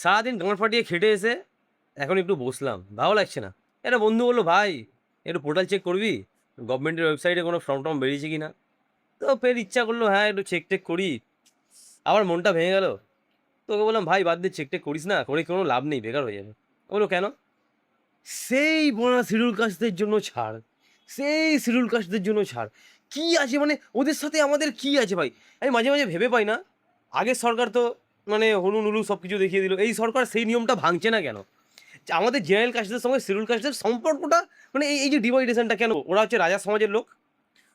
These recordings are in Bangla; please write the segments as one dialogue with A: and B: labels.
A: সারাদিন গাঁড় ফাটিয়ে খেটে এসে এখন একটু বসলাম, ভালো লাগছে না। একটা বন্ধু বললো, ভাই একটু পোর্টাল চেক করবি, গভর্নমেন্টের ওয়েবসাইটে কোনো ফর্ম টর্ম বেরিয়েছে কি না। তো ফের ইচ্ছা করলো, হ্যাঁ একটু চেক টেক করি। আবার মনটা ভেঙে গেল। তোকে বললাম, ভাই বাদ দিয়ে চেক টেক করিস না, করে কোনো লাভ নেই, বেকার হয়ে যাবে। ও বললো, কেন? সেই বোনা শিডিউল কাস্টদের জন্য ছাড়, সেই শিডিউল কাস্টদের জন্য ছাড়। কি আছে মানে ওদের সাথে আমাদের কি আছে ভাই? আমি মাঝে মাঝে ভেবে পাই না, আগের সরকার তো মানে হনু নুলু সব কিছু দেখিয়ে দিল, এই সরকার সেই নিয়মটা ভাঙছে না কেন? আমাদের জেনারেল কাস্টদের সঙ্গে শিডিউল কাস্টদের সম্পর্কটা মানে এই যে ডিভাইডেশনটা কেন? ওরা হচ্ছে রাজা সমাজের লোক,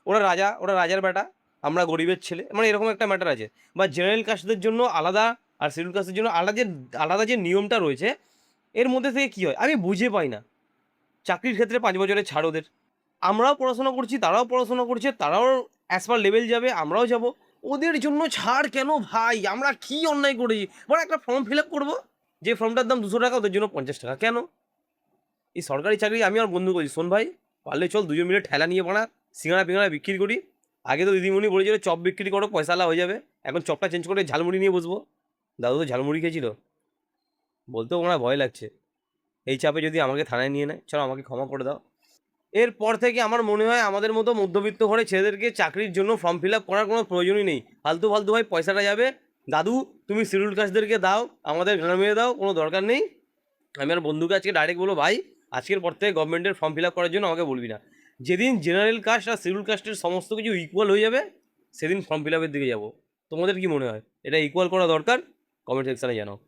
A: ওরা রাজা, ওরা রাজার বেটা, আমরা গরিবের ছেলে, মানে এরকম একটা ম্যাটার আছে। বা জেনারেল কাস্টদের জন্য আলাদা আর শিডিউল কাস্টের জন্য আলাদা, যে আলাদা যে নিয়মটা রয়েছে, এর মধ্যে থেকে কী হয় আমি বুঝে পাই না। চাকরির ক্ষেত্রে ৫ বছরের ছাড় ওদের। আমরাও পড়াশোনা করছি, তারাও পড়াশোনা করছে, তারাও অ্যাজ পার লেভেল যাবে, আমরাও যাব। ওদের জন্য ছাড় কেন ভাই? আমরা কি অন্যায় করেছি? মানে একটা ফর্ম ফিল আপ করবো, যে ফর্মটার দাম ২০০ টাকা, ওদের জন্য ৫০ টাকা কেন? এই সরকারি চাকরি আমি আমার বন্ধু বলছি, শোন ভাই, পারলে চল দুজন মিলে ঠেলা নিয়ে বানা সিঙ্গাড়া ফিঙ্গাড়া বিক্রি করি। আগে তো দিদিমণি বলেছিল চপ বিক্রি করো, পয়সালা হয়ে যাবে। এখন চপটা চেঞ্জ করে ঝালমুড়ি নিয়ে বসবো। দাদু তো ঝালমুড়ি খেয়েছিল, বলতেও আমার ভয় লাগছে। এই চাপে যদি আমাকে থানায় নিয়ে নেয়, চলো আমাকে ক্ষমা করে দাও। এরপর থেকে আমার মনে হয় আমাদের মতো মধ্যবিত্ত ঘরে ছেলেদেরকে চাকরির জন্য ফর্ম ফিল আপ করার কোনো প্রয়োজনই নেই। ফালতু ফালতু ভাই পয়সাটা যাবে। দাদু তুমি শিডিউল কাস্টদেরকে দাও, আমাদের গ্রামে দাও, কোনো দরকার নেই। আমি আর বন্ধুকে আজকে ডাইরেক্ট বলবো, ভাই আজকের পর থেকে গভর্নমেন্টের ফর্ম ফিল আপ করার জন্য আমাকে বলবি না। যেদিন জেনারেল কাস্ট আর শিডিউল কাস্টের সমস্ত কিছু ইকুয়াল হয়ে যাবে, সেদিন ফর্ম ফিল আপের দিকে যাবো। তোমাদের কি মনে হয় এটা ইকুয়াল করা দরকার? কমেন্ট সেকশানে জানাও।